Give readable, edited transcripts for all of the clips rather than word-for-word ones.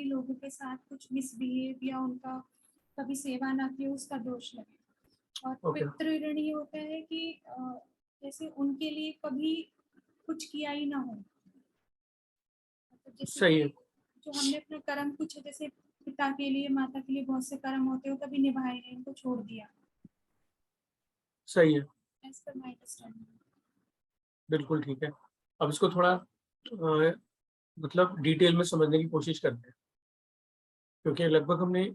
लोगों के साथ कुछ मिसबिहेव या उनका कभी सेवा ना की उसका दोष लगे। और पितृ ऋण ये होता है कि जैसे उनके लिए कभी कुछ किया ही ना हो, मतलब जैसे सही है। जो हमने अपना कर्म कुछ जैसे पिता के लिए माता के लिए बहुत से कर्म होते हो कभी निभाए नहीं, इनको छोड़ दिया। सही है, एज पर माय अंडरस्टैंडिंग। बिल्कुल ठीक है। अब इसको थोड़ा मतलब डिटेल में समझने की कोशिश करते हैं, क्योंकि लगभग हमने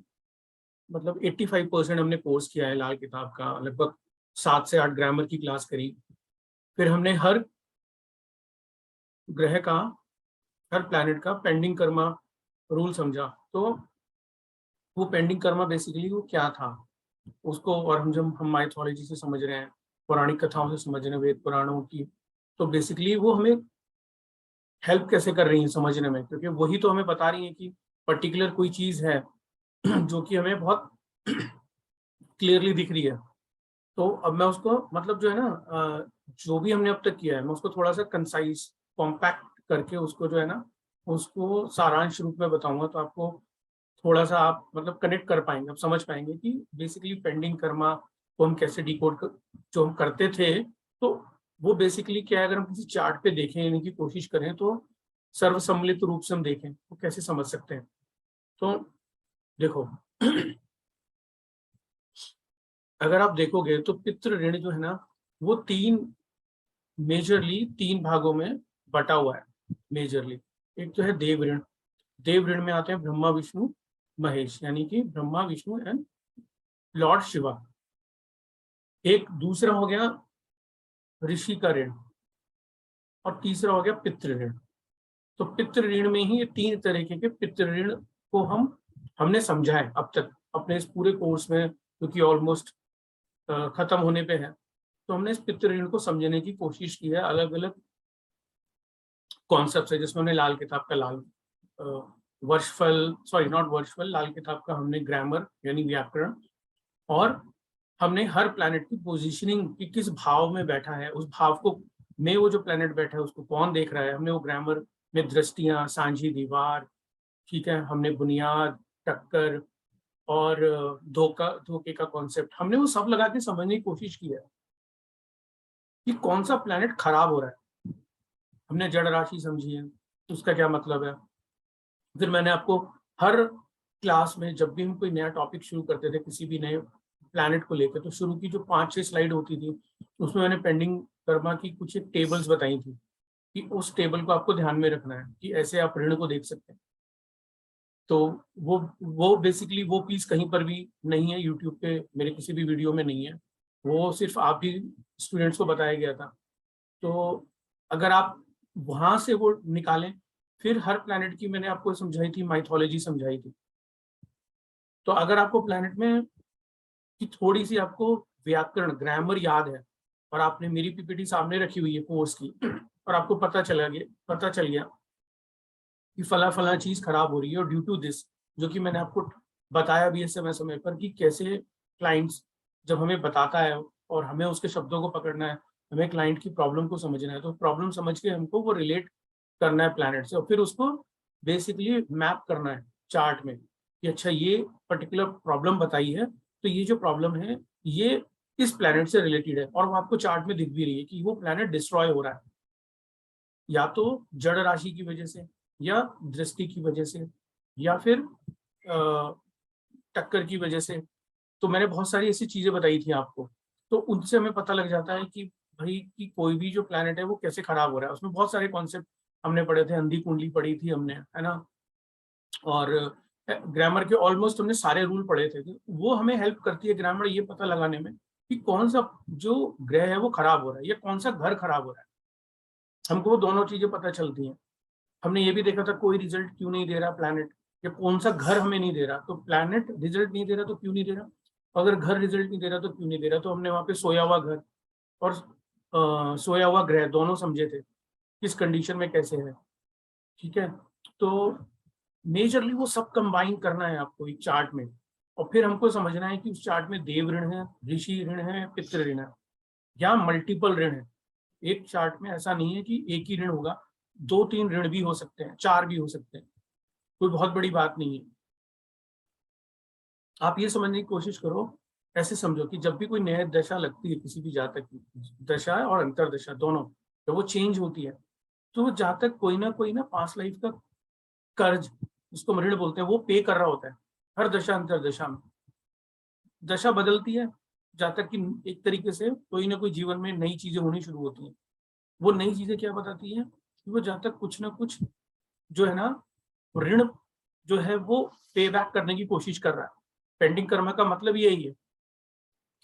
मतलब 85% हमने कोर्स किया है लाल किताब का, लगभग 7 से 8 ग्रामर की क्लास करी, फिर हमने हर ग्रह का, हर प्लैनेट का पेंडिंग कर्मा रूल समझा। तो वो पेंडिंग कर्मा बेसिकली वो क्या था उसको, और हम जब हम माइथोलॉजी से समझ रहे हैं, पौराणिक कथाओं से समझ रहे हैं, वेद पुराणों की, तो बेसिकली वो हमें हेल्प कैसे कर रही है समझने में, क्योंकि वही तो हमें बता रही है कि पर्टिकुलर कोई चीज है जो कि हमें बहुत क्लियरली दिख रही है। तो अब मैं उसको मतलब जो है ना जो भी हमने अब तक किया है मैं उसको थोड़ा सा कंसाइज कॉम्पैक्ट करके उसको जो है ना उसको सारांश रूप में बताऊंगा, तो आपको थोड़ा सा आप मतलब कनेक्ट कर पाएंगे, आप समझ पाएंगे कि बेसिकली पेंडिंग कर्मा को हम कैसे डिकोड जो हम करते थे। तो वो बेसिकली क्या है, अगर हम किसी चार्ट पे देखें की कोशिश करें तो सर्वसम्मिलित रूप से हम देखें तो कैसे समझ सकते हैं। तो देखो अगर आप देखोगे तो पितृ ऋण जो है ना वो मेजरली तीन भागों में बटा हुआ है मेजरली। एक तो है देव ऋण, देव ऋण में आते हैं ब्रह्मा विष्णु महेश, यानी कि ब्रह्मा विष्णु एंड लॉर्ड शिवा। एक दूसरा हो गया ऋषि का ऋण, और तीसरा हो गया पितृ ऋण। तो पितृ ऋण में ही ये तीन तरीके के पितृ ऋण को हमने समझा है अब तक अपने इस पूरे कोर्स में, क्योंकि ऑलमोस्ट खत्म होने पे है। तो हमने इस पितृ ऋण को समझने की कोशिश की है अलग अलग कॉन्सेप्ट है, जिसमें हमने लाल किताब का लाल वर्षफल, सॉरी नॉट वर्षफल, लाल किताब का हमने ग्रामर यानी व्याकरण, और हमने हर प्लैनेट की पोजीशनिंग कि किस भाव में बैठा है, उस भाव को में वो जो प्लैनेट बैठा है उसको कौन देख रहा है, हमने वो ग्रामर में दृष्टियां, सांझी दीवार, ठीक है, हमने बुनियाद, टक्कर और धोखे का कॉन्सेप्ट, हमने वो सब लगा के समझने की कोशिश की है कि कौन सा प्लैनेट खराब हो रहा है। हमने जड़ राशि समझी है, उसका क्या मतलब है। फिर मैंने आपको हर क्लास में जब भी हम कोई नया टॉपिक शुरू करते थे किसी भी नए प्लैनेट को लेकर, तो शुरू की जो 5-6 स्लाइड होती थी उसमें मैंने पेंडिंग कर्मा की कुछ एक टेबल्स बताई थी कि उस टेबल को आपको ध्यान में रखना है कि ऐसे आप ऋण को देख सकते हैं। तो वो बेसिकली वो पीस कहीं पर भी नहीं है, यूट्यूब पे मेरे किसी भी वीडियो में नहीं है, वो सिर्फ आप ही स्टूडेंट्स को बताया गया था। तो अगर आप वहां से वो निकालें, फिर हर प्लैनेट की मैंने आपको समझाई थी, माइथोलॉजी समझाई थी। तो अगर आपको प्लैनेट में की थोड़ी सी आपको व्याकरण ग्रामर याद है, और आपने मेरी पीपीटी सामने रखी हुई है कोर्स की, और आपको पता चल गया कि फला फला चीज खराब हो रही है और ड्यू टू दिस, जो कि मैंने आपको बताया भी है समय समय पर कि कैसे क्लाइंट्स जब हमें बताता है और हमें उसके शब्दों को पकड़ना है, हमें क्लाइंट की प्रॉब्लम को समझना है, तो प्रॉब्लम समझ के हमको वो रिलेट करना है प्लैनेट से, और फिर उसको बेसिकली मैप करना है चार्ट में कि अच्छा ये पर्टिकुलर प्रॉब्लम बताई है, तो ये जो प्रॉब्लम है ये इस प्लैनेट से रिलेटेड है, और वो आपको चार्ट में दिख भी रही है कि वो प्लैनेट डिस्ट्रॉय हो रहा है या तो जड़ राशि की वजह से, या दृष्टि की वजह से, या फिर टक्कर की वजह से। तो मैंने बहुत सारी ऐसी चीजें बताई थी आपको, तो उनसे हमें पता लग जाता है कि भाई कि कोई भी जो प्लैनेट है वो कैसे खराब हो रहा है। उसमें बहुत सारे कॉन्सेप्ट हमने पढ़े थे, अंधी कुंडली पढ़ी थी हमने, है ना, और ग्रामर के ऑलमोस्ट हमने सारे रूल पढ़े थे। वो हमें हेल्प करती है ग्रामर ये पता लगाने में कि कौन सा जो ग्रह है वो खराब हो रहा है या कौन सा घर खराब हो रहा है। हमको वो दोनों चीजें पता चलती हैं। हमने ये भी देखा था कोई रिजल्ट क्यों नहीं दे रहा प्लैनेट, या कौन सा घर हमें नहीं दे रहा, तो प्लैनेट रिजल्ट नहीं दे रहा तो क्यों नहीं दे रहा, अगर घर रिजल्ट नहीं दे रहा तो क्यों नहीं दे रहा। तो हमने वहां पे सोया हुआ घर और सोया हुआ ग्रह दोनों समझे थे किस कंडीशन में कैसे है, ठीक है। तो मेजरली वो सब कंबाइन करना है आपको एक चार्ट में, और फिर हमको समझना है कि उस चार्ट में देव ऋण है, ऋषि ऋण है, पितृ ऋण है, या मल्टीपल ऋण है। एक चार्ट में ऐसा नहीं है कि एक ही ऋण होगा, 2-3 ऋण भी हो सकते हैं, 4 भी हो सकते हैं। कोई बहुत बड़ी बात नहीं है। आप ये समझने की कोशिश करो, ऐसे समझो कि जब भी कोई नया दशा लगती है, किसी भी जातक की दशा और अंतरदशा दोनों जब वो चेंज होती है, तो वो जातक कोई ना पास्ट लाइफ का कर्ज, जिसको ऋण बोलते हैं, वो पे कर रहा होता है हर दशा अंतरदशा में। दशा बदलती है, जातक की एक तरीके से कोई ना कोई जीवन में नई चीजें होनी शुरू होती हैं। वो नई चीजें क्या बताती है कि वो जातक कुछ ना कुछ जो है ना ऋण जो है वो पे बैक करने की कोशिश कर रहा है। पेंडिंग कर्म का मतलब यही है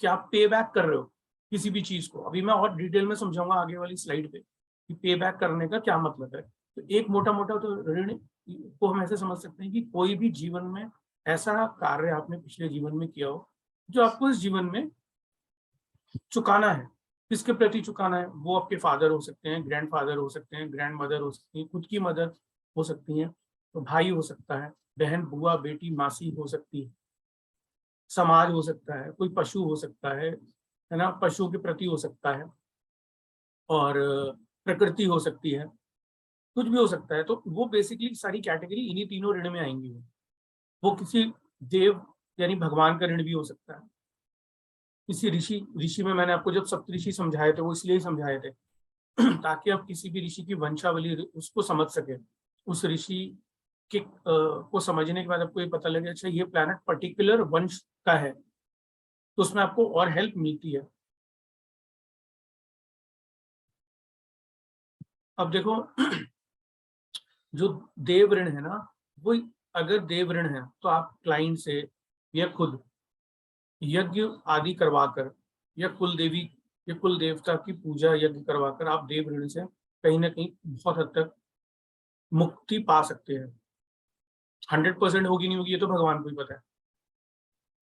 कि आप पे बैक कर रहे हो किसी भी चीज को। अभी मैं और डिटेल में समझाऊंगा आगे वाली स्लाइड पे कि पे बैक करने का क्या मतलब है। तो एक मोटा मोटा तो ऋण को हम ऐसे समझ सकते हैं कि कोई भी जीवन में ऐसा कार्य आपने पिछले जीवन में किया हो जो आपको इस जीवन में चुकाना है। किसके प्रति चुकाना है? वो आपके फादर हो सकते हैं, ग्रैंडफादर हो सकते हैं, ग्रैंड मदर हो सकती है, खुद की मदर हो सकती है, तो भाई हो सकता है, बहन, बुआ, बेटी, मासी हो सकती है, समाज हो सकता है, कोई पशु हो सकता है ना, पशु के प्रति हो सकता है, और प्रकृति हो सकती है, कुछ भी हो सकता है। तो वो बेसिकली सारी कैटेगरी इन्हीं तीनों ऋण में आएंगी। वो किसी देव यानी भगवान का ऋण भी हो सकता है, किसी ऋषि में मैंने आपको जब सप्तऋषि समझाए थे वो इसलिए ही समझाए थे ताकि आप किसी भी ऋषि की वंशावली उसको समझ सके। उस ऋषि के को समझने के बाद आपको ये पता लगे अच्छा ये प्लैनेट पर्टिकुलर वंश का है, तो उसमें आपको और हेल्प मिलती है। अब देखो जो देव ऋण है ना, वो अगर देव ऋण है तो आप क्लाइंट से या खुद यज्ञ आदि करवाकर या कुल देवी या कुल देवता की पूजा यज्ञ करवाकर आप देव ऋण से कहीं ना कहीं बहुत हद तक मुक्ति पा सकते हैं। 100% होगी नहीं होगी ये तो भगवान को ही पता है।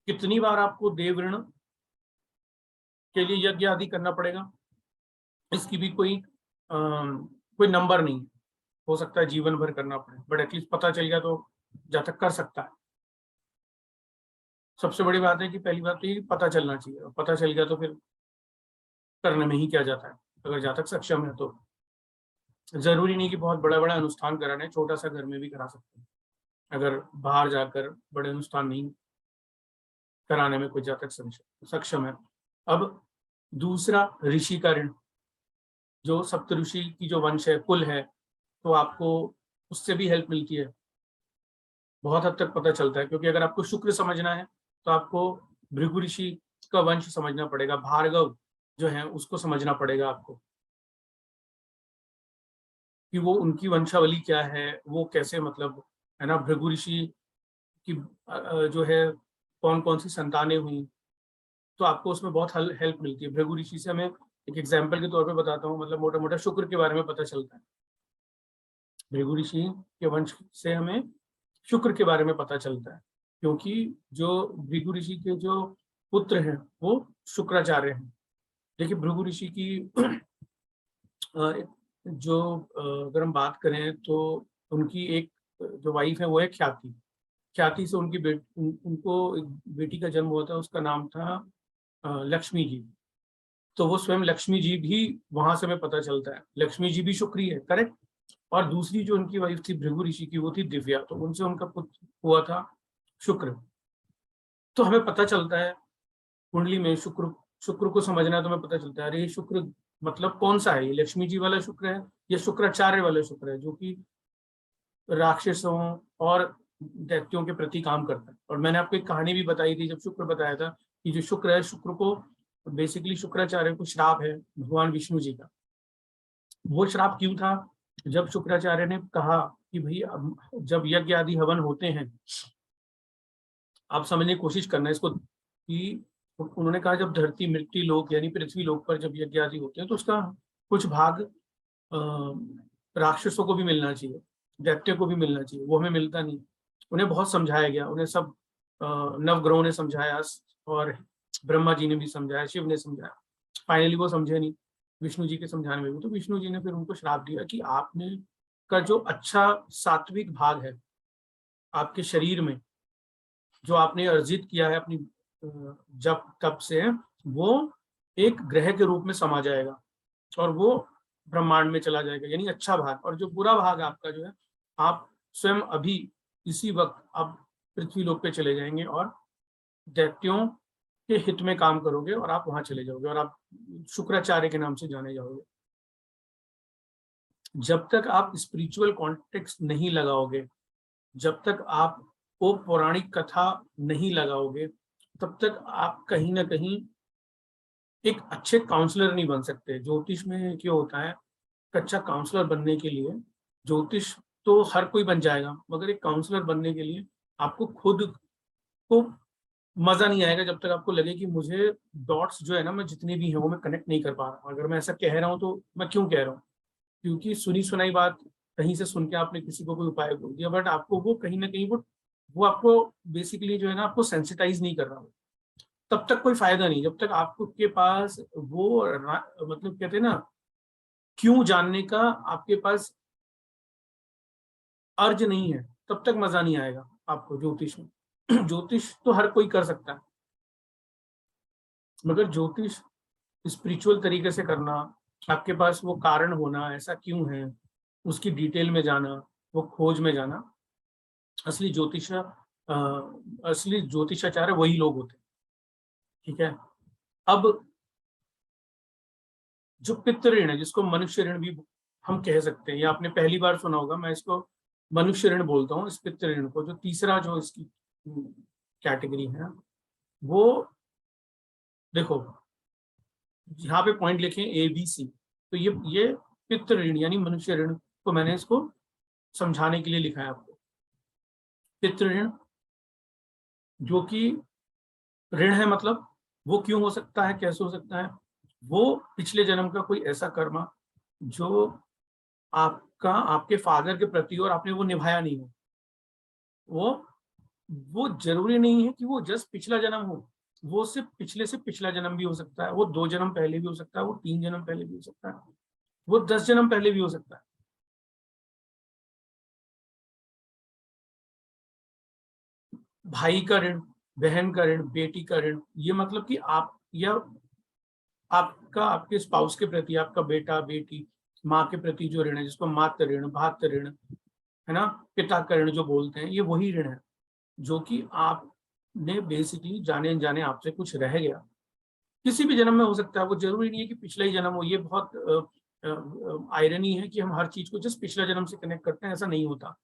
कितनी बार आपको देव ऋण के लिए यज्ञ आदि करना पड़ेगा इसकी भी कोई नंबर नहीं। हो सकता है जीवन भर करना पड़े, बट एटलीस्ट पता चल गया तो जातक कर सकता है। सबसे बड़ी बात है कि पहली बात तो ये पता चलना चाहिए, और पता चल गया तो फिर करने में ही क्या जाता है। अगर जातक सक्षम है तो जरूरी नहीं कि बहुत बड़ा बड़ा अनुष्ठान कराना है, छोटा सा घर में भी करा सकते हैं अगर बाहर जाकर बड़े अनुष्ठान नहीं कराने में कोई जातक सक्षम है। अब दूसरा ऋषि का ऋण, जो सप्त ऋषि की जो वंश है, कुल है, तो आपको उससे भी हेल्प मिलती है, बहुत हद तक पता चलता है। क्योंकि अगर आपको शुक्र समझना है तो आपको भृगु ऋषि का वंश समझना पड़ेगा, भार्गव जो है उसको समझना पड़ेगा आपको कि वो उनकी वंशावली क्या है, वो कैसे मतलब है ना, भृगु ऋषि की जो है कौन कौन सी संतानें हुई, तो आपको उसमें बहुत हेल्प मिलती है। भृगु ऋषि से हमें एक एग्जाम्पल के तौर पे बताता हूँ, मतलब मोटा मोटा शुक्र के बारे में पता चलता है। भृगु ऋषि के वंश से हमें शुक्र के बारे में पता चलता है, क्योंकि जो भृगु ऋषि के जो पुत्र हैं वो शुक्राचार्य हैं। देखिए भृगु ऋषि की जो अगर हम बात करें तो उनकी एक जो वाइफ है वो है ख्याति। ख्याति से उनकी उनको एक बेटी का जन्म हुआ था, उसका नाम था लक्ष्मी जी। तो वो स्वयं लक्ष्मी जी भी वहां से हमें पता चलता है, लक्ष्मी जी भी शुक्री है, करेक्ट। और दूसरी जो उनकी वाइफ थी भृगु ऋषि की वो थी दिव्या, तो उनसे उनका पुत्र हुआ था शुक्र। तो हमें पता चलता है कुंडली में शुक्र को समझना है तो हमें पता चलता है अरे ये शुक्र मतलब कौन सा है, ये लक्ष्मी जी वाला शुक्र है या शुक्राचार्य वाला शुक्र है जो कि राक्षसों और दैत्यों के प्रति काम करता है। और मैंने आपको एक कहानी भी बताई थी जब शुक्र बताया था कि जो शुक्र है, शुक्र को बेसिकली शुक्राचार्य को श्राप है भगवान विष्णु जी का। वो श्राप क्यों था? जब शुक्राचार्य ने कहा कि भाई जब यज्ञ आदि हवन होते हैं, आप समझने की कोशिश करना इसको, कि उन्होंने कहा जब धरती मृत्यु लोक यानी पृथ्वी लोक पर जब यज्ञ आदि होते हैं तो उसका कुछ भाग राक्षसों को भी मिलना चाहिए, दैत्य को भी मिलना चाहिए, वो हमें मिलता नहीं। उन्हें बहुत समझाया गया, उन्हें सब नवग्रहों ने समझाया और ब्रह्मा जी ने भी समझाया, शिव ने समझाया, फाइनली वो समझे नहीं विष्णु जी के समझाने में भी। तो विष्णु जी ने फिर उनको श्राप दिया कि आपने का जो अच्छा सात्विक भाग है आपके शरीर में, जो आपने अर्जित किया है अपनी जब तब से, वो एक ग्रह के रूप में समा जाएगा और वो ब्रह्मांड में चला जाएगा, यानी अच्छा भाग। और जो बुरा भाग आपका जो है, आप स्वयं अभी इसी वक्त आप पृथ्वी लोक पे चले जाएंगे और दैत्यों के हित में काम करोगे और आप वहां चले जाओगे और आप शुक्राचार्य के नाम से जाने जाओगे। जब तक आप स्पिरिचुअल कॉन्टेक्स्ट नहीं लगाओगे, जब तक आप वो पौराणिक कथा नहीं लगाओगे, तब तक आप कहीं ना कहीं एक अच्छे काउंसलर नहीं बन सकते। ज्योतिष में क्या होता है, अच्छा काउंसलर बनने के लिए, ज्योतिष तो हर कोई बन जाएगा, मगर एक काउंसलर बनने के लिए आपको खुद को मजा नहीं आएगा जब तक आपको लगे कि मुझे डॉट्स जो है ना, मैं जितने भी हैं वो मैं कनेक्ट नहीं कर पा रहा। अगर मैं ऐसा कह रहा हूँ तो मैं क्यों कह रहा हूँ, क्योंकि सुनी सुनाई बात कहीं से सुन के आपने किसी को कोई उपाय बोल दिया, बट आपको वो कहीं ना कहीं वो आपको बेसिकली जो है ना, आपको सेंसिटाइज नहीं कर रहा हो, तब तक कोई फायदा नहीं। जब तक आपको के पास वो मतलब कहते हैं ना, क्यों जानने का आपके पास अर्ज नहीं है, तब तक मजा नहीं आएगा आपको ज्योतिष में। ज्योतिष तो हर कोई कर सकता है, मगर ज्योतिष स्पिरिचुअल तरीके से करना, आपके पास वो कारण होना, ऐसा क्यों है, उसकी डिटेल में जाना, वो खोज में जाना, असली असली ज्योतिषाचार्य वही लोग होते हैं। ठीक है। अब जो पितृ ऋण है, जिसको मनुष्य ऋण भी हम कह सकते हैं, या आपने पहली बार सुना होगा, मैं इसको मनुष्य ऋण बोलता हूँ इस पितृ ऋण को। जो तीसरा जो इसकी कैटेगरी है, वो देखो यहाँ पे पॉइंट लिखे ABC, तो ये पितृ ऋण यानी मनुष्य ऋण को मैंने इसको समझाने के लिए लिखा है आपको। पितृ ऋण जो कि ऋण है, मतलब वो क्यों हो सकता है, कैसे हो सकता है, वो पिछले जन्म का कोई ऐसा कर्म जो आपका आपके फादर के प्रति और आपने वो निभाया नहीं हो। वो जरूरी नहीं है कि वो जस्ट पिछला जन्म हो, वो सिर्फ पिछले से पिछला जन्म भी हो सकता है, वो 2 जन्म पहले भी हो सकता है, वो 3 जन्म पहले भी हो सकता है, वो 10 जन्म पहले भी हो सकता है। भाई का ऋण, बहन का ऋण, बेटी का ऋण, ये मतलब कि आप या आपका आपके स्पाउस के प्रति, आपका बेटा बेटी, माँ के प्रति जो ऋण है, जिसको मातृ ऋण, भातृ ऋण है ना, पिता का ऋण जो बोलते हैं, ये वही ऋण है जो कि आपने बेसिकली जाने अनजाने आपसे कुछ रह गया, किसी भी जन्म में हो सकता है। वो जरूरी नहीं है कि पिछला ही जन्म हो। ये बहुत आयरनी है कि हम हर चीज को जस्ट पिछला जन्म से कनेक्ट करते हैं, ऐसा नहीं होता,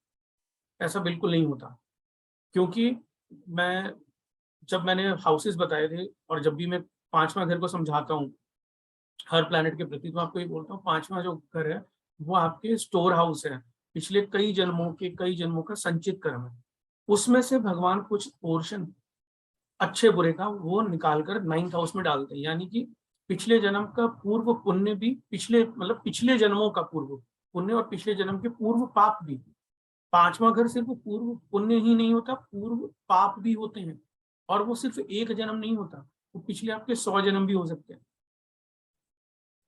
ऐसा बिल्कुल नहीं होता। क्योंकि मैं जब मैंने हाउसेस बताए थे, और जब भी मैं 5वां घर को समझाता हूँ हर प्लैनेट के प्रति, तो आपको ये बोलता हूँ 5वां जो घर है वो आपके स्टोर हाउस है, पिछले कई जन्मों का संचित कर्म है। उसमें से भगवान कुछ पोर्शन अच्छे बुरे का वो निकालकर 9th हाउस में डालते हैं, यानी कि पिछले जन्म का पूर्व पुण्य भी, पिछले मतलब पिछले जन्मों का पूर्व पुण्य और पिछले जन्म के पूर्व पाप भी। 5वां घर सिर्फ पूर्व पुण्य ही नहीं होता, पूर्व पाप भी होते हैं, और वो सिर्फ एक जन्म नहीं होता, वो पिछले आपके 100 जन्म भी हो सकते हैं।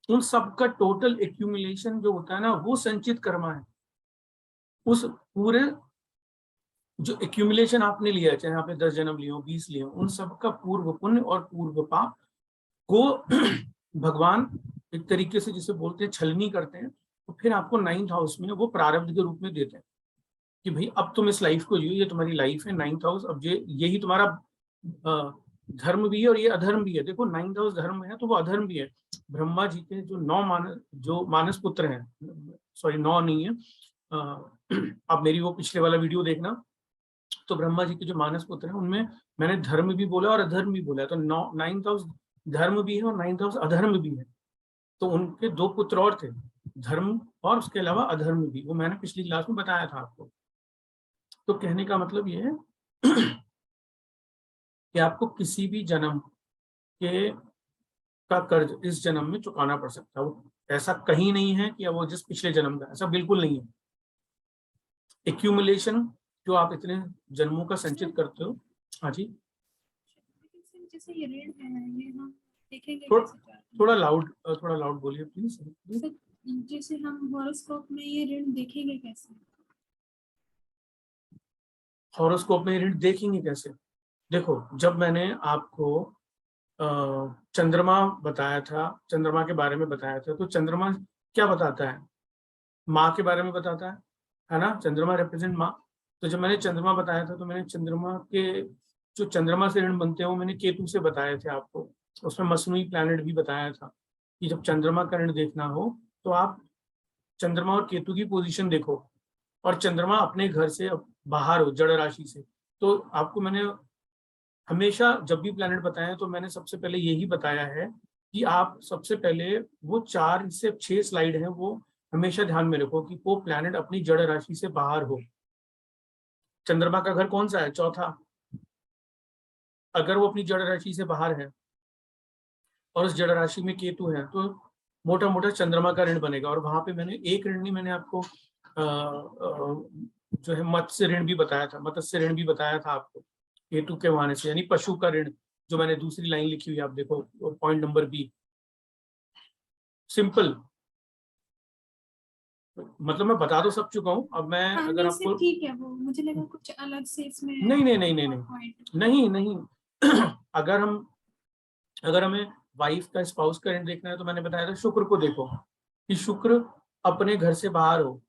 उन सबका टोटल एक्यूमुलेशन जो होता है ना, वो संचित कर्मा है। उस पूरे जो एक्यूमुलेशन आपने लिया है, चाहे आपने 10 जन्म लिए हो, 20 लिए हो, उन सबका पूर्व पुण्य और पूर्व पाप को भगवान एक तरीके से जिसे बोलते हैं छलनी करते हैं, तो फिर आपको 9th हाउस में वो प्रारब्ध के रूप में देते हैं कि भाई अब तुम इस लाइफ को जियो, ये तुम्हारी लाइफ है 9th हाउस, अब यही तुम्हारा धर्म भी है और ये अधर्म भी है। देखो 9th हाउस धर्म है तो वो अधर्म भी है। ब्रह्मा जी के जो मानस पुत्र हैं, सॉरी 9 नहीं है, अब मेरी वो पिछले वाला वीडियो देखना, तो ब्रह्मा जी के जो मानस पुत्र हैं उनमें मैंने धर्म भी बोला और अधर्म भी बोला है। तो 9th हाउस धर्म भी है और 9th हाउस अधर्म भी है। तो उनके 2 पुत्र और थे, धर्म और उसके अलावा अधर्म भी, वो मैंने पिछली क्लास में बताया था आपको। तो कहने का मतलब ये है कि आपको किसी भी जन्म के का कर्ज इस जन्म में चुकाना पड़ सकता है। वो ऐसा कहीं नहीं है कि वो जिस पिछले जन्म का, ऐसा बिल्कुल नहीं है। एक्यूमुलेशन जो आप इतने जन्मों का संचित करते हो। हाँ जी, जैसे ये ऋण है, ये हम देखेंगे थोड़ा लाउड बोलिए प्लीज। जैसे हम हॉरोस्कोप में ये ऋण देखेंगे कैसे? हॉरोस्कोप में ऋण देखेंगे कैसे? देखो, जब मैंने आपको चंद्रमा बताया था, चंद्रमा के बारे में बताया था, तो चंद्रमा क्या बताता है? माँ के बारे में बताता है ना। चंद्रमा रिप्रेजेंट माँ, तो जब मैंने चंद्रमा बताया था, तो मैंने चंद्रमा के जो चंद्रमा से ऋण बनते हैं वो मैंने केतु से बताए थे आपको। उसमें मसनूई प्लैनेट भी बताया था कि जब चंद्रमा का ऋण देखना हो तो आप चंद्रमा और केतु की पोजीशन देखो, और चंद्रमा अपने घर से बाहर हो, जड़ राशि से। तो आपको मैंने हमेशा जब भी प्लैनेट बताए हैं तो मैंने सबसे पहले यही बताया है कि आप सबसे पहले वो 4 से 6 स्लाइड हैं वो हमेशा ध्यान में रखो कि वो प्लैनेट अपनी जड़ राशि से बाहर हो। चंद्रमा का घर कौन सा है? चौथा। अगर वो अपनी जड़ राशि से बाहर है और उस जड़ राशि में केतु है तो मोटा मोटा चंद्रमा का ऋण बनेगा। और वहां पे मैंने एक ऋण नहीं, मैंने आपको जो है मत्स्य ऋण भी बताया था, मत्स्य ऋण भी बताया था आपको केतु के वहां से, यानी पशु का ऋण, जो मैंने दूसरी लाइन लिखी हुई है, आप देखो पॉइंट नंबर बी। सिंपल, मतलब मैं बता तो सब चुका हूँ। अब मैं अगर कहानी से आपको ठीक है, वो मुझे लगा कुछ अलग से इसमें नहीं नहीं नहीं नहीं नहीं point। नहीं नहीं अगर हमें वाइफ का, स्पाउस का ऋण देखना है तो मैंने बताया था शुक्र को देखो कि शुक्र अपने घर से बाहर हो।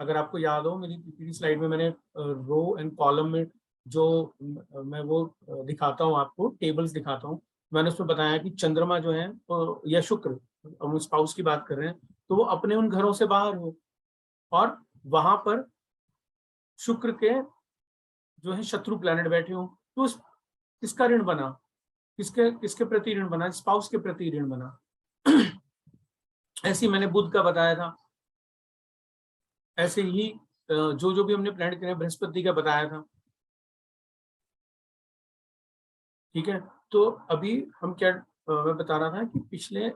अगर आपको याद हो, मेरी पिछली स्लाइड में मैंने रो एंड कॉलम में जो मैं वो दिखाता हूँ आपको, टेबल्स दिखाता हूँ, मैंने उसमें बताया कि चंद्रमा जो है या शुक्र, हम स्पाउस की बात कर रहे हैं, तो वो अपने उन घरों से बाहर हो, और वहां पर शुक्र के जो है शत्रु प्लैनेट बैठे हो, तो किसका ऋण बना? किसके किसके प्रति ऋण बना? स्पाउस के प्रति ऋण बना। ऐसे ही मैंने बुध का बताया था। ऐसे ही जो जो भी हमने प्लैनेट करे, बृहस्पति का बताया था। ठीक है, तो अभी हम क्या मैं बता रहा था कि पिछले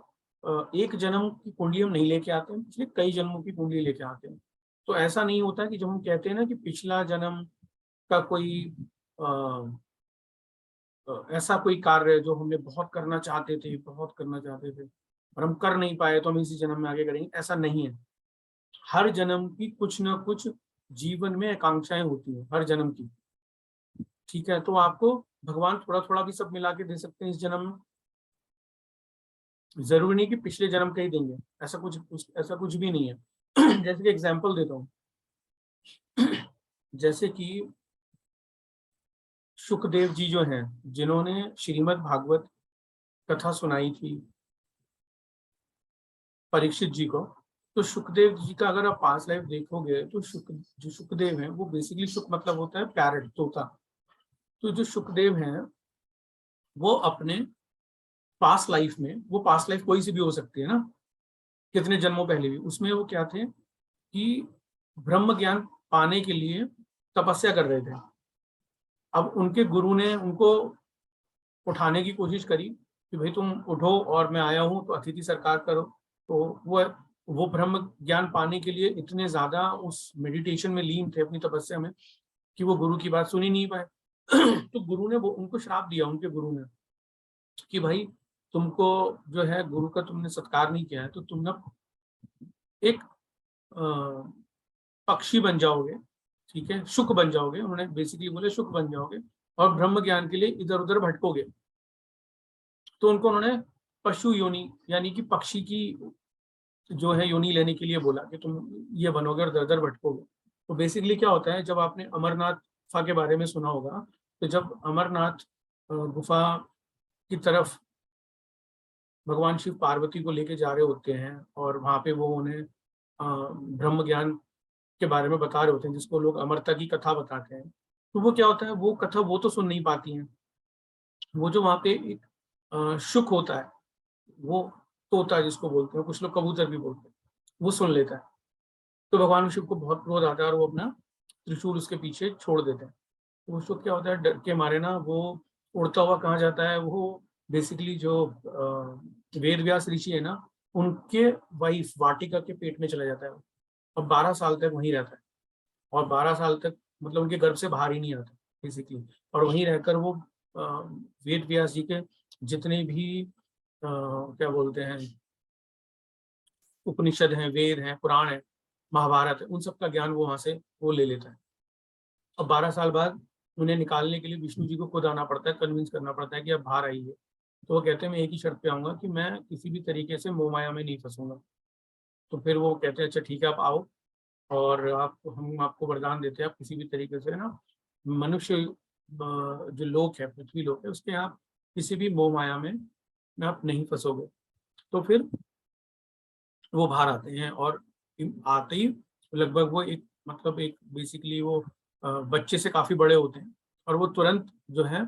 एक जन्म की कुंडली हम नहीं लेके आते हैं, पिछले कई जन्मों की कुंडली लेके आते हैं। तो ऐसा नहीं होता कि जब हम कहते हैं ना कि पिछला जन्म का कोई ऐसा कोई कार्य जो हमने बहुत करना चाहते थे, बहुत करना चाहते थे और हम कर नहीं पाए, तो हम इसी जन्म में आगे करेंगे, ऐसा नहीं है। हर जन्म की कुछ ना कुछ जीवन में आकांक्षाएं होती हैं, हर जन्म की। ठीक है, तो आपको भगवान थोड़ा थोड़ा भी सब मिला के दे सकते हैं इस जन्म में। जरूरी नहीं कि पिछले जन्म का ही देंगे, ऐसा कुछ भी नहीं है। जैसे कि एग्जांपल देता हूँ, जैसे कि सुखदेव जी जो हैं, जिन्होंने श्रीमद् भागवत कथा सुनाई थी परीक्षित जी को, तो सुखदेव जी का अगर आप पास लाइफ देखोगे तो जो सुखदेव हैं वो बेसिकली, सुख मतलब होता है पैरट, तोता। तो जो सुखदेव हैं वो अपने पास्ट लाइफ में, वो पास्ट लाइफ कोई सी भी हो सकती है ना, कितने जन्मों पहले भी, उसमें वो क्या थे कि ब्रह्म ज्ञान पाने के लिए तपस्या कर रहे थे। अब उनके गुरु ने उनको उठाने की कोशिश करी कि भाई तुम उठो और मैं आया हूँ तो अतिथि सत्कार करो। तो वो ब्रह्म ज्ञान पाने के लिए इतने ज्यादा उस मेडिटेशन में लीन थे, अपनी तपस्या में, कि वो गुरु की बात सुन ही नहीं पाए। तो गुरु ने वो उनको श्राप दिया, उनके गुरु ने, कि भाई तुमको जो है गुरु का तुमने सत्कार नहीं किया है, तो तुम ना एक पक्षी बन जाओगे। ठीक है, शुक बन जाओगे, उन्होंने बेसिकली बोले शुक बन जाओगे और ब्रह्म ज्ञान के लिए इधर उधर भटकोगे। तो उनको उन्होंने पशु योनि यानी कि पक्षी की जो है योनि लेने के लिए बोला कि तुम ये बनोगे और दर दर भटकोगे। तो बेसिकली क्या होता है, जब आपने अमरनाथ गुफा के बारे में सुना होगा, तो जब अमरनाथ गुफा की तरफ भगवान शिव पार्वती को लेके जा रहे होते हैं और वहां पे वो उन्हें ब्रह्म ज्ञान के बारे में बता रहे होते हैं, जिसको लोग अमरता की कथा बताते हैं, तो वो क्या होता है, वो कथा वो तो सुन नहीं पाती हैं। वो जो वहां पे एक शुक होता है, वो तोता जिसको बोलते हैं, कुछ लोग कबूतर भी बोलते हैं, वो सुन लेता है। तो भगवान शिव को बहुत क्रोध आता है और वो अपना त्रिशूल उसके पीछे छोड़ देते हैं। तो उसको क्या होता है, डर के मारे ना वो उड़ता हुआ कहाँ जाता है, वो बेसिकली जो वेद व्यास ऋषि है ना, उनके वाइफ वाटिका के पेट में चला जाता है। और 12 साल तक वहीं रहता है, और 12 साल तक मतलब उनके गर्भ से बाहर ही नहीं आता बेसिकली। और वहीं रहकर वो वेद व्यास जी के जितने भी क्या बोलते हैं उपनिषद हैं, वेद हैं, पुराण है, महाभारत है, उन सब का ज्ञान वो वहां से वो ले लेता है। अब 12 साल बाद उन्हें निकालने के लिए विष्णु जी को खुद आना पड़ता है, कन्विंस करना पड़ता है कि अब बाहर आइए। तो वो कहते हैं मैं एक ही शर्त पे आऊंगा कि मैं किसी भी तरीके से मोह माया में नहीं फंसूंगा। तो फिर वो कहते हैं अच्छा ठीक है आप आओ। और हम आपको वरदान देते हैं, आप किसी भी तरीके से ना मनुष्य जो लोक है, पृथ्वी लोक है, उसके आप किसी भी मोह माया में आप नहीं फंसोगे। तो फिर वो बाहर आते हैं और आते ही लगभग वो एक मतलब एक बेसिकली वो बच्चे से काफी बड़े होते हैं और वो तुरंत जो है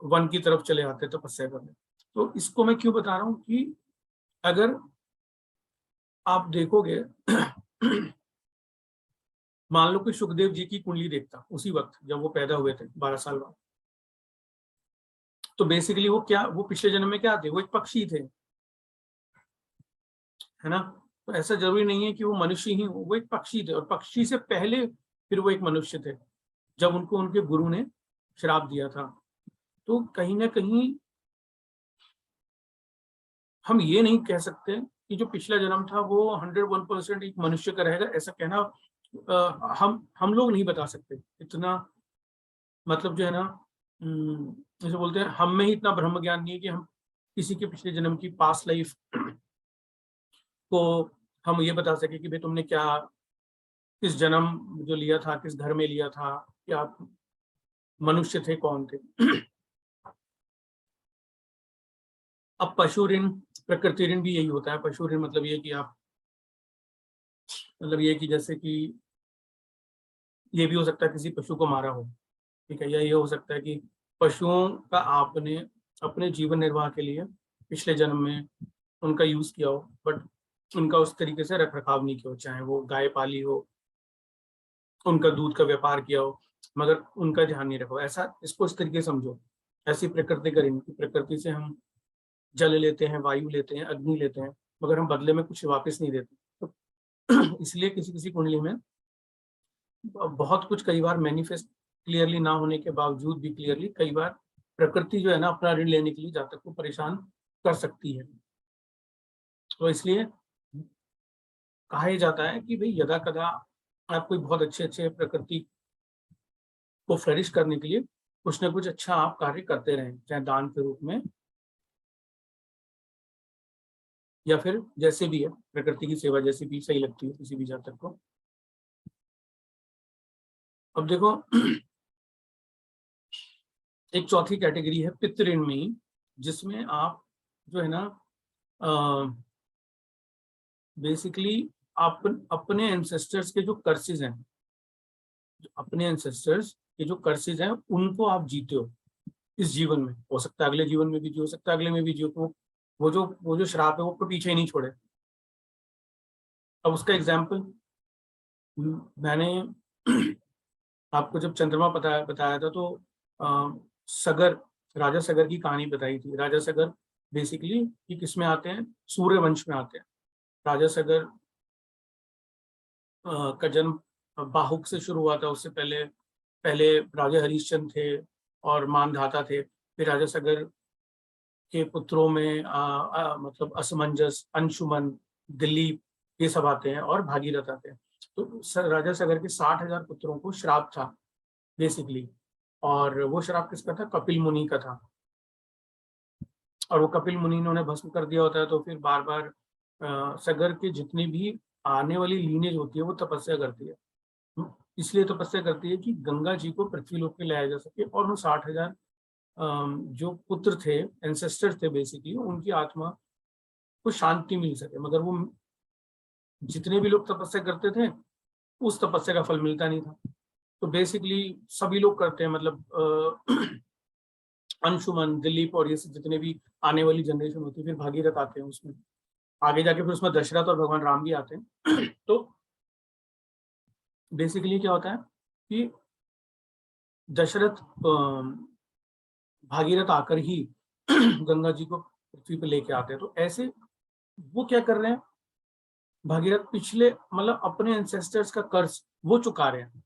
वन की तरफ चले आते हैं तपस्या करने। तो इसको मैं क्यों बता रहा हूँ कि अगर आप देखोगे मान लो कि सुखदेव जी की कुंडली देखता उसी वक्त जब वो पैदा हुए थे 12 साल बाद, तो बेसिकली वो पिछले जन्म में क्या थे, वो एक पक्षी थे, है ना। तो ऐसा जरूरी नहीं है कि वो मनुष्य ही हो, वो एक पक्षी थे और पक्षी से पहले फिर वो एक मनुष्य थे जब उनको उनके गुरु ने श्राप दिया था। तो कहीं ना कहीं हम ये नहीं कह सकते कि जो पिछला जन्म था वो 101% एक मनुष्य का रहेगा, ऐसा कहना हम लोग नहीं बता सकते इतना। मतलब जो है ना, जैसे बोलते हैं हम में ही इतना ब्रह्म ज्ञान नहीं है कि हम किसी के पिछले जन्म की पास्ट लाइफ को हम ये बता सके कि भाई तुमने क्या किस जन्म जो लिया था, किस घर में लिया था, क्या आप मनुष्य थे, कौन थे। अब पशु ऋण प्रकृति ऋण भी यही होता है। पशु ऋण मतलब ये कि आप मतलब ये कि जैसे कि ये भी हो सकता है किसी पशु को मारा हो, ठीक है, या ये हो सकता है कि पशुओं का आपने अपने जीवन निर्वाह के लिए पिछले जन्म में उनका यूज किया हो, बट उनका उस तरीके से रख रखाव नहीं किया हो, चाहे वो गाय पाली हो, उनका दूध का व्यापार किया हो, मगर उनका ध्यान नहीं रखो। ऐसा इसको इस तरीके समझो, ऐसी प्रकृति करेंगे। प्रकृति से हम जल लेते हैं, वायु लेते हैं, अग्नि लेते हैं, मगर हम बदले में कुछ वापस नहीं देते। तो इसलिए किसी किसी कुंडली में बहुत कुछ कई बार मैनिफेस्ट क्लियरली ना होने के बावजूद भी क्लियरली कई बार प्रकृति जो है ना अपना ऋण लेने के लिए जातक को परेशान कर सकती है। तो इसलिए कहा जाता है कि भाई यदा कदा आप कोई बहुत अच्छे अच्छे प्रकृति को फ्लरिश करने के लिए कुछ ना कुछ अच्छा आप कार्य करते रहें, चाहे दान के रूप में या फिर जैसे भी है, प्रकृति की सेवा जैसी भी सही लगती है किसी भी जातक को। अब देखो एक चौथी कैटेगरी है पितृ ऋण में ही, जिसमें आप जो है ना बेसिकली आप अपने एंसेस्टर्स के जो कर्सेज हैं, अपने एंसेस्टर्स के जो कर्सेज हैं उनको आप जीते हो इस जीवन में। हो सकता है अगले जीवन में भी जी, हो सकता है अगले में भी जी, तो वो जो श्राप है वो पीछे ही नहीं छोड़े। अब उसका एग्जाम्पल मैंने आपको जब चंद्रमा बताया था तो सगर, राजा सगर की कहानी बताई थी। राजा सगर बेसिकली कि किस में आते हैं, सूर्य वंश में आते हैं। राजा सगर का जन्म बाहुक से शुरू हुआ था। उससे पहले पहले राजा हरिश्चंद्र थे और मानधाता थे। फिर राजा सगर के पुत्रों में मतलब असमंजस, अंशुमन, दिलीप, ये सब आते हैं और भागीरथ आते हैं। तो राजा सगर के 60,000 पुत्रों को श्राप था बेसिकली, और वो श्राप किसका था, कपिल मुनि का था। और वो कपिल मुनि ने उन्हें भस्म कर दिया होता है। तो फिर बार बार सगर के जितनी भी आने वाली लीनेज होती है वो तपस्या करती है। इसलिए तपस्या करती है कि गंगा जी को पृथ्वी लोक पे लाया जा सके और उन 60,000 जो पुत्र थे, एंसेस्टर थे बेसिकली, उनकी आत्मा को शांति मिल सके। मगर वो जितने भी लोग तपस्या करते थे उस तपस्या का फल मिलता नहीं था। तो बेसिकली सभी लोग करते हैं, मतलब अंशुमन, दिलीप और ये जितने भी आने वाली जनरेशन होती है, फिर भागीरथ आते हैं उसमें, आगे जाके फिर उसमें दशरथ और भगवान राम भी आते हैं। तो बेसिकली क्या होता है कि दशरथ भागीरथ आकर ही गंगा जी को पृथ्वी पर लेके आते हैं। तो ऐसे वो क्या कर रहे हैं, भागीरथ पिछले मतलब अपने एंसेस्टर्स का कर्ज वो चुका रहे हैं,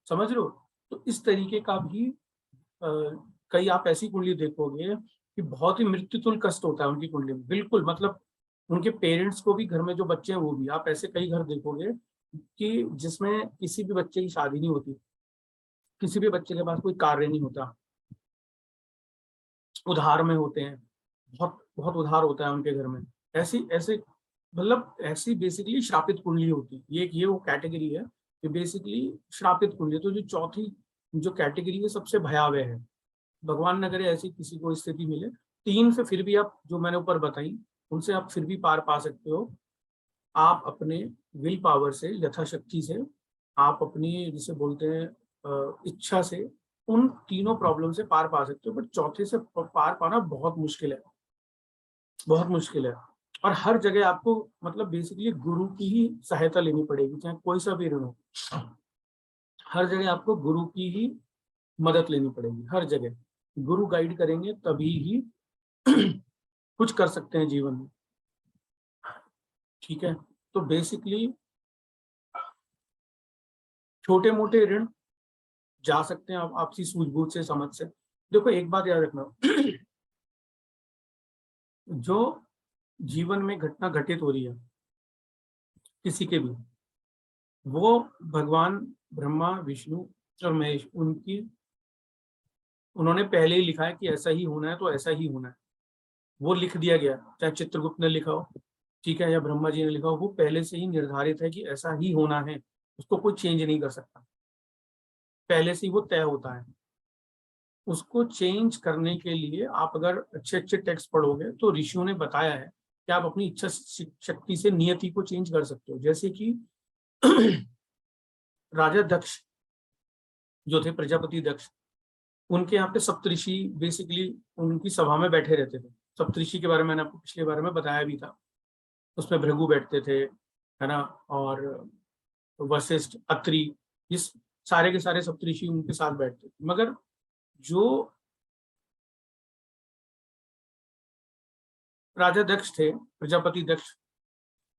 समझ रहे हो। तो इस तरीके का भी कई आप ऐसी कुंडली देखोगे कि बहुत ही मृत्युतुल्य कष्ट होता है उनकी कुंडली में, बिल्कुल मतलब उनके पेरेंट्स को भी, घर में जो बच्चे हैं वो भी। आप ऐसे कई घर देखोगे कि जिसमें किसी भी बच्चे की शादी नहीं होती, किसी भी बच्चे के पास कोई कार्य नहीं होता, उधार में होते हैं, बहुत बहुत उधार होता है उनके घर में। ऐसी ऐसे मतलब ऐसी बेसिकली श्रापित कुंडली होती है, ये वो कैटेगरी है कि बेसिकली श्रापित कुंडली। तो जो चौथी जो कैटेगरी है सबसे भयावह है, भगवान न करे ऐसी किसी को स्थिति मिले। 3 से फिर भी आप जो मैंने ऊपर बताई उनसे आप फिर भी पार पा सकते हो। आप अपने विल पावर से, यथाशक्ति से, आप अपनी जिसे बोलते हैं इच्छा से उन तीनों प्रॉब्लम से पार पा सकते हो। बट चौथे से पार पाना बहुत मुश्किल है, बहुत मुश्किल है। और हर जगह आपको मतलब बेसिकली गुरु की ही सहायता लेनी पड़ेगी, चाहे कोई सा भी ऋण हो। हर जगह आपको गुरु की ही मदद लेनी पड़ेगी, हर जगह गुरु गाइड करेंगे तभी ही कुछ कर सकते हैं जीवन में। ठीक है, तो बेसिकली छोटे मोटे ऋण जा सकते हैं आप आपसी सूझबूझ से, समझ से। देखो एक बात याद रखना, जो जीवन में घटना घटित हो रही है किसी के भी, वो भगवान ब्रह्मा विष्णु और महेश उन्होंने पहले ही लिखा है कि ऐसा ही होना है, तो ऐसा ही होना है। वो लिख दिया गया, चाहे चित्रगुप्त ने लिखा हो, ठीक है, या ब्रह्मा जी ने लिखा हो, वो पहले से ही निर्धारित है कि ऐसा ही होना है, उसको कोई चेंज नहीं कर सकता, पहले से ही वो तय होता है। उसको चेंज करने के लिए आप अगर अच्छे अच्छे टेक्स्ट पढ़ोगे तो ऋषियों ने बताया है कि आप अपनी इच्छा शक्ति से नियति को चेंज कर सकते हो। जैसे कि राजा दक्ष जो थे, प्रजापति दक्ष, उनके यहाँ पे सप्तऋषि बेसिकली उनकी सभा में बैठे रहते थे। सप्तऋषि के बारे में मैंने आपको पिछले बारे में बताया भी था, उसमें भृगु बैठते थे, है ना, और वशिष्ठ, अत्रि, इस सारे के सारे सप्तऋषि उनके साथ बैठते थे। मगर जो राजा दक्ष थे, प्रजापति दक्ष,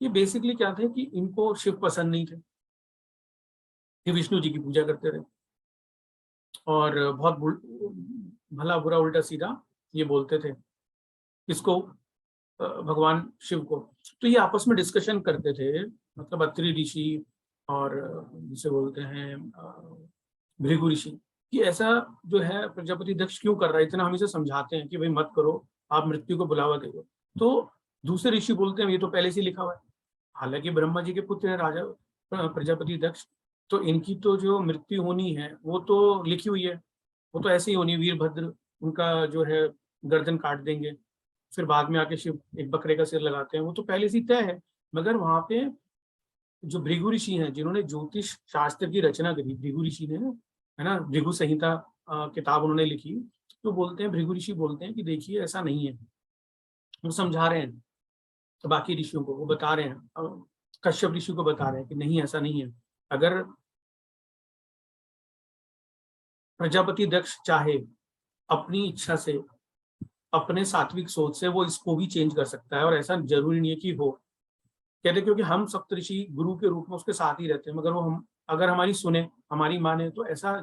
ये बेसिकली क्या थे कि इनको शिव पसंद नहीं थे, ये विष्णु जी की पूजा करते थे और बहुत भला बुरा उल्टा सीधा ये बोलते थे किसको, भगवान शिव को। तो ये आपस में डिस्कशन करते थे, मतलब अत्रि ऋषि और जिसे बोलते हैं भृगु ऋषि, कि ऐसा जो है प्रजापति दक्ष क्यों कर रहा है, इतना हम इसे समझाते हैं कि भाई मत करो, आप मृत्यु को बुलावा दे। तो दूसरे ऋषि बोलते हैं ये तो पहले से लिखा हुआ है, हालांकि ब्रह्मा जी के पुत्र है राजा प्रजापति दक्ष, तो इनकी तो जो मृत्यु होनी है वो तो लिखी हुई है, वो तो ऐसे ही होनी है, वीरभद्र उनका जो है गर्दन काट देंगे, फिर बाद में आके शिव एक बकरे का सिर लगाते हैं, वो तो पहले से तय है। मगर वहां पे जो भृगु ऋषि हैं जिन्होंने ज्योतिष शास्त्र की रचना करी, भृगु ऋषि ने, है ना, भृगु संहिता किताब उन्होंने लिखी, तो बोलते हैं, भृगु ऋषि बोलते हैं कि देखिए ऐसा नहीं है। वो समझा रहे हैं तो बाकी ऋषियों को, वो बता रहे हैं, कश्यप ऋषि को बता रहे हैं कि नहीं ऐसा नहीं है। अगर प्रजापति दक्ष चाहे अपनी इच्छा से, अपने सात्विक सोच से, वो इसको भी चेंज कर सकता है, और ऐसा जरूरी नहीं है कि हो, कहते क्योंकि हम सप्तऋषि गुरु के रूप में उसके साथ ही रहते हैं, मगर वो हम अगर हमारी सुने, हमारी माने, तो ऐसा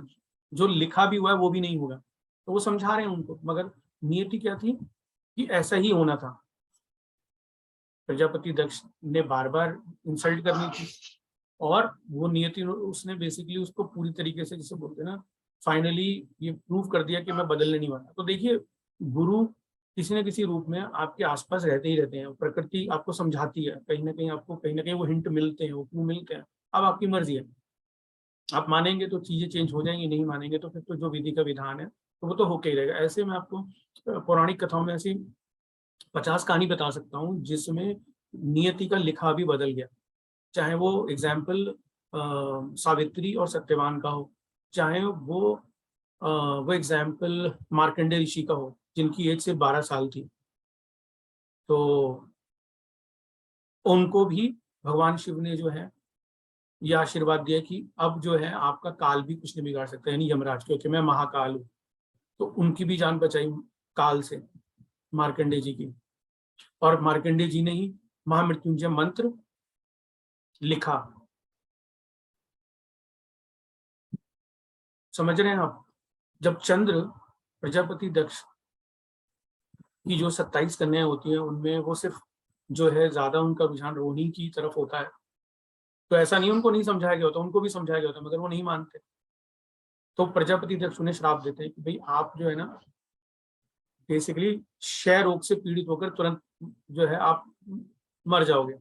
जो लिखा भी हुआ है वो भी नहीं होगा। तो वो समझा रहे हैं उनको, मगर नियति क्या थी कि ऐसा ही होना था। प्रजापति दक्ष ने बार बार इंसल्ट करनी थी, और वो नियति उसने बेसिकली उसको पूरी तरीके से, जिसे बोलते हैं ना, फाइनली ये प्रूव कर दिया कि मैं बदलने नहीं वाला। तो देखिए, गुरु किसी न किसी रूप में आपके आसपास रहते ही रहते हैं, प्रकृति आपको समझाती है, कहीं ना कहीं आपको कहीं ना कहीं वो हिंट मिलते हैं, वो क्यों मिलते हैं, अब आपकी मर्जी है। आप मानेंगे तो चीजें चेंज हो जाएंगी, नहीं मानेंगे तो फिर तो जो विधि का विधान है तो वो तो होके ही रहेगा। ऐसे में आपको पौराणिक कथाओं में ऐसी 50 कहानी बता सकता हूँ जिसमें नियति का लिखा भी बदल गया, चाहे वो एग्जाम्पल सावित्री और सत्यवान का हो, चाहे वो एग्जाम्पल मार्कंडे ऋषि का हो जिनकी एज सिर्फ 12 साल थी, तो उनको भी भगवान शिव ने जो है ये आशीर्वाद दिया कि अब जो है आपका काल भी कुछ नहीं बिगाड़ सकता, यानी यमराज, क्योंकि मैं महाकाल हूँ। तो उनकी भी जान बचाई काल से मार्कंडे जी की, और मार्कंडे जी ने ही महामृत्युंजय मंत्र लिखा। समझ रहे हैं आप? जब चंद्र प्रजापति दक्ष की जो 27 कन्याएं होती हैं उनमें वो सिर्फ जो है ज्यादा उनका रुझान रोहिणी की तरफ होता है, तो ऐसा नहीं उनको नहीं समझाया गया होता, उनको भी समझाया गया होता, मगर वो नहीं मानते। तो प्रजापति दक्ष उन्हें श्राप देते हैं कि भाई आप जो है ना बेसिकली क्षय रोग से पीड़ित होकर तुरंत जो है आप मर जाओगे।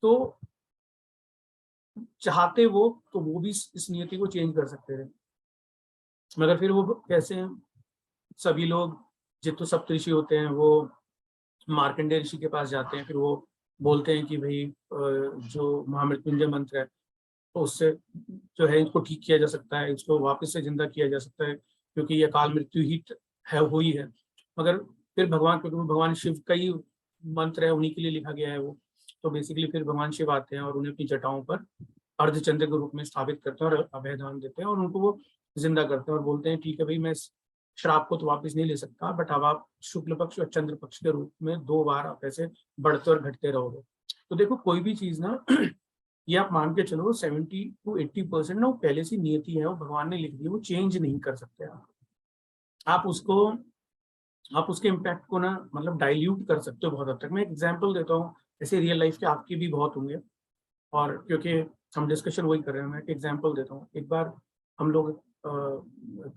तो चाहते वो तो वो भी इस नियति को चेंज कर सकते थे, मगर फिर वो कैसे हैं, सभी लोग जितने सप्तऋषि होते हैं वो मार्कंडेय ऋषि के पास जाते हैं, फिर वो बोलते हैं कि भाई जो महामृत्युंजय मंत्र है तो उससे जो है इसको ठीक किया जा सकता है, इसको वापस से जिंदा किया जा सकता है, क्योंकि ये अकाल मृत्यु ही है हुई है। मगर फिर भगवान, क्योंकि भगवान शिव का ही मंत्र है, उन्हीं के लिए लिखा गया है वो, तो बेसिकली फिर भगवान शिव आते हैं और उन्हें अपनी जटाओं पर अर्धचंद्र के रूप में स्थापित करते हैं और अभयदान देते हैं और उनको वो जिंदा करते हैं और बोलते हैं ठीक है भाई, मैं इस श्राप को तो वापस नहीं ले सकता, बट अब आप शुक्ल पक्ष और चंद्र पक्ष के रूप में 2 बार आप ऐसे बढ़ते और घटते रहोगे। तो देखो कोई भी चीज ना ये आप मान के चलो 70 to 80% ना वो पहले से नियति है, वो भगवान ने लिख दी, वो चेंज नहीं कर सकते आप उसको, आप उसके इम्पैक्ट को ना मतलब डाइल्यूट कर सकते हो बहुत हद तक। मैं एक एग्जांपल देता हूँ, ऐसे रियल लाइफ के आपके भी बहुत होंगे, और क्योंकि हम डिस्कशन वही कर रहे हैं, मैं एक एग्जांपल देता हूँ। एक बार हम लोग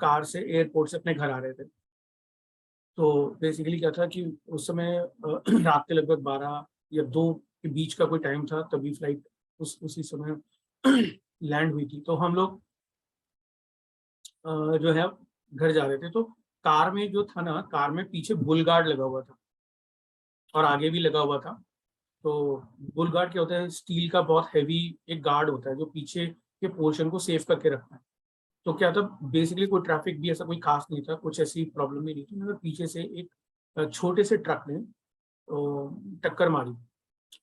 कार से एयरपोर्ट से अपने घर आ रहे थे, तो बेसिकली क्या था कि उस समय रात के लगभग 12 या 2 के बीच का कोई टाइम था, तभी फ्लाइट उसी समय लैंड हुई थी। तो हम लोग जो है घर जा रहे थे, तो कार में जो था ना, कार में पीछे बुल गार्ड लगा हुआ था और आगे भी लगा हुआ था। तो बुल गार्ड क्या होता है, स्टील का बहुत हैवी एक गार्ड होता है जो पीछे के पोर्शन को सेफ करके रखता है। तो क्या था, बेसिकली कोई ट्रैफिक भी ऐसा कोई खास नहीं था, कुछ ऐसी प्रॉब्लम भी नहीं थी, मगर पीछे से एक छोटे से ट्रक ने टक्कर मारी,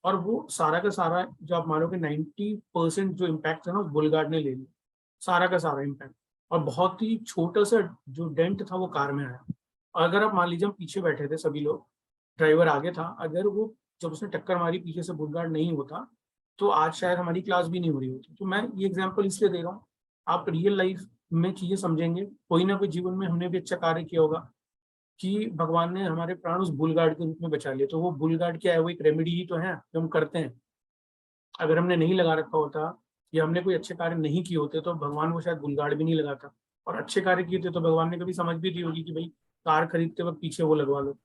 और वो सारा का सारा, जो आप मानोगे 90% जो इम्पैक्ट था ना, उस बुल गार्ड ने ले लिया, सारा का सारा इम्पैक्ट, और बहुत ही छोटा सा जो डेंट था वो कार में आया। और अगर आप मान लीजिए हम पीछे बैठे थे सभी लोग, ड्राइवर आगे था, अगर वो जब उसने टक्कर मारी पीछे से बुल गार्ड नहीं होता तो आज शायद हमारी क्लास भी नहीं हो रही होती। तो मैं ये एग्जाम्पल इसलिए दे रहा हूँ, आप रियल लाइफ में चीजें समझेंगे, कोई ना कोई जीवन में हमने भी अच्छा कार्य किया होगा कि भगवान ने हमारे प्राण उस बुल गार्ड के रूप में बचा लिए। तो वो बुल गार्ड क्या है, वो एक रेमेडी ही तो है जो हम करते हैं। अगर हमने नहीं लगा रखा होता या हमने कोई अच्छे कार्य नहीं किए होते तो भगवान वो शायद बुल गार्ड भी नहीं लगाता, और अच्छे कार्य किए थे तो भगवान ने कभी समझ भी दी होगी कि भाई कार खरीदते वक्त पीछे वो लगवा लो।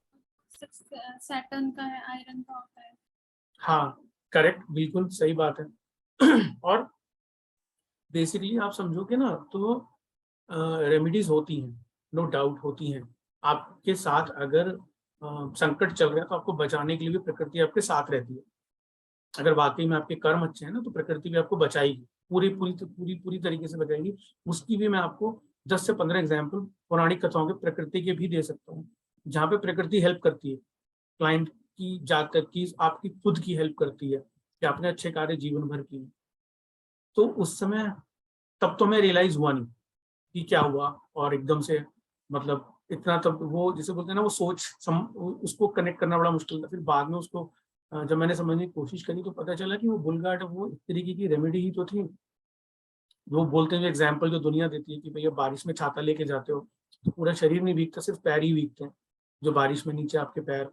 सैटर्न का है, आयरन का होता है। हाँ करेक्ट, बिल्कुल सही बात है। और बेसिकली आप समझोगे ना तो रेमेडीज होती हैं, नो डाउट होती हैं आपके साथ। अगर संकट चल रहा है तो आपको बचाने के लिए भी प्रकृति आपके साथ रहती है। अगर वाकई में आपके कर्म अच्छे हैं ना तो प्रकृति भी आपको बचाएगी, पूरी पूरी पूरी पूरी तरीके से बचाएगी। उसकी भी मैं आपको 10 से 15 एग्जाम्पल पौराणिक कथाओं के प्रकृति के भी दे सकता हूँ, जहाँ पे प्रकृति हेल्प करती है क्लाइंट की, जातक की, आपकी खुद की हेल्प करती है कि आपने अच्छे कार्य जीवन भर किए। तो उस समय तब तो मैं रियलाइज हुआ नहीं कि क्या हुआ, और एकदम से मतलब इतना, तब वो जिसे बोलते हैं ना वो उसको कनेक्ट करना बड़ा मुश्किल था। फिर बाद में उसको जब मैंने समझने की कोशिश करी तो पता चला कि वो बुल गार्ड वो एक तरीके की रेमेडी ही तो थी। वो बोलते हैं एग्जाम्पल जो दुनिया देती है कि भैया बारिश में छाता लेके जाते हो तो पूरा शरीर नहीं भीगता, सिर्फ पैर ही भीगते हैं। जो बारिश में नीचे आपके पैर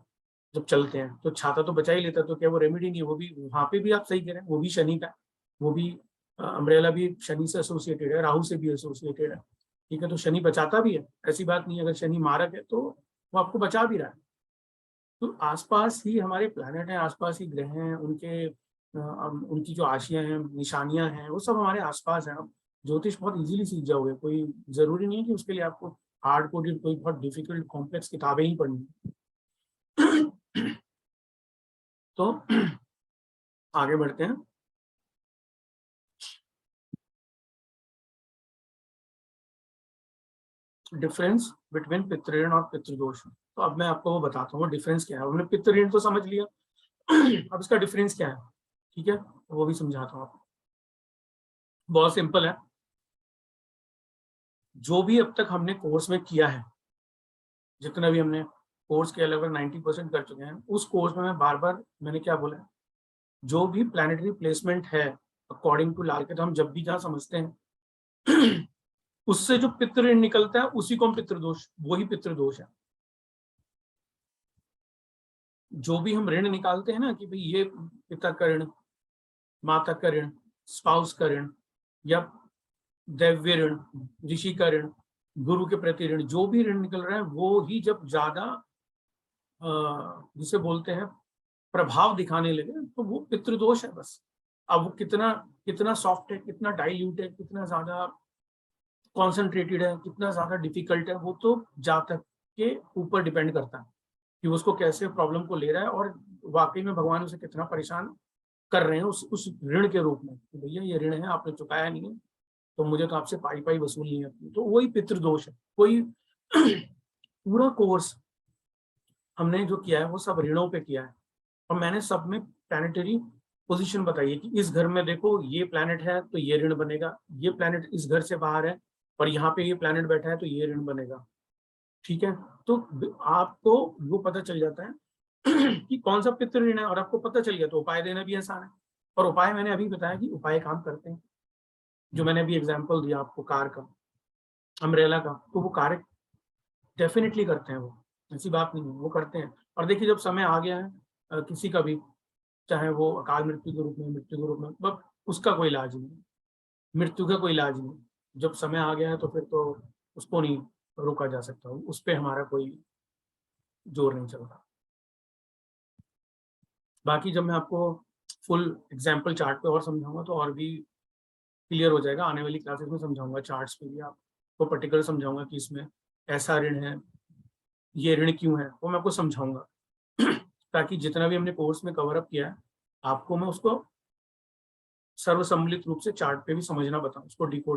जब चलते हैं तो छाता तो बचा ही लेता, तो क्या वो रेमेडी नहीं है? वो भी वहां पे भी आप सही कह रहे हैं, वो भी शनि का, वो भी अम्ब्रेला भी शनि से एसोसिएटेड है, राहु से भी एसोसिएटेड है। ठीक है, तो शनि बचाता भी है, ऐसी बात नहीं है। अगर शनि मारक है तो वो आपको बचा भी रहा है। तो आसपास ही हमारे प्लैनेट हैं, आसपास ही ग्रह हैं, उनकी जो आशियां हैं, निशानियां हैं, वो सब हमारे आसपास हैं। आप ज्योतिष बहुत इजीली सीख जाओगे, कोई जरूरी नहीं है कि उसके लिए आपको हार्ड कोडेड कोई बहुत डिफिकल्ट कॉम्प्लेक्स किताबें ही पढ़नी। तो आगे बढ़ते हैं। डिफरेंस बिटवीन पितृऋण और पितृदोष। तो अब मैं आपको वो बताता हूँ वो डिफरेंस क्या है। हमने पितृऋण तो समझ लिया, अब इसका डिफरेंस क्या है, ठीक है, वो भी समझाता हूँ आपको। बहुत सिंपल है। जो भी अब तक हमने कोर्स में किया है, जितना भी हमने कोर्स किया लगभग 90% कर चुके हैं। उस कोर्स में मैं बार बार मैंने क्या बोला है, जो भी प्लानिटरी प्लेसमेंट है अकॉर्डिंग टू लाल के, तो हम जब भी जहाँ समझते हैं उससे जो पितृ ऋण निकलता है उसी को हम पितृदोष, वही पितृदोष है। जो भी हम ऋण निकालते हैं ना कि भाई ये पिता का ऋण, माता का ऋण, स्पाउस का ऋण, या दैव्य ऋण, ऋषि का ऋण, गुरु के प्रति ऋण, जो भी ऋण निकल रहा है वो ही जब ज्यादा जिसे बोलते हैं प्रभाव दिखाने लगे तो वो पितृदोष है बस। अब वो कितना कितना सॉफ्ट है, कितना डाइल्यूट है, कितना ज्यादा कॉन्सेंट्रेटेड है, कितना ज्यादा डिफिकल्ट है, वो तो जातक के ऊपर डिपेंड करता है कि उसको कैसे प्रॉब्लम को ले रहा है और वाकई में भगवान उसे कितना परेशान कर रहे हैं उस ऋण के रूप में कि भैया ये ऋण है, आपने चुकाया नहीं है तो मुझे तो आपसे पाई पाई वसूलनी है अपनी। तो वही पितृदोष है। कोई पूरा कोर्स हमने जो किया है वो सब ऋणों पे किया है और मैंने सब में प्लैनेटरी पोजीशन बताई है कि इस घर में देखो ये प्लैनेट है तो ये ऋण बनेगा, ये प्लैनेट इस घर से बाहर है और यहाँ पे ये प्लैनेट बैठा है तो ये ऋण बनेगा। ठीक है, तो आपको वो पता चल जाता है कि कौन सा पितृ ऋण है और आपको पता चल गया तो उपाय देना भी आसान है। और उपाय मैंने अभी बताया कि उपाय काम करते हैं, जो मैंने अभी एग्जांपल दिया आपको कार का, अम्ब्रेला का, तो वो कार्य डेफिनेटली करते हैं, वो ऐसी बात नहीं है, वो करते हैं। और देखिए जब समय आ गया है किसी का भी, चाहे वो अकाल मृत्यु के रूप में, मृत्यु के रूप में, बस उसका कोई इलाज नहीं, मृत्यु का कोई इलाज नहीं। जब समय आ गया है तो फिर तो उसको नहीं रोका जा सकता, उस पर हमारा कोई जोर नहीं चलता। बाकी जब मैं आपको फुल एग्जाम्पल चार्ट पे और समझाऊंगा तो और भी क्लियर हो जाएगा। आने वाली क्लासेस में समझाऊंगा, चार्ट्स पे भी आपको पर्टिकुलर समझाऊंगा कि इसमें ऐसा ऋण है, ये ऋण क्यों है, वो मैं आपको समझाऊंगा ताकि जितना भी हमने कोर्स में कवर अप किया है आपको मैं उसको सर्वसम्मिलित रूप से चार्ट पे भी समझना बताऊं, उसको डिकोड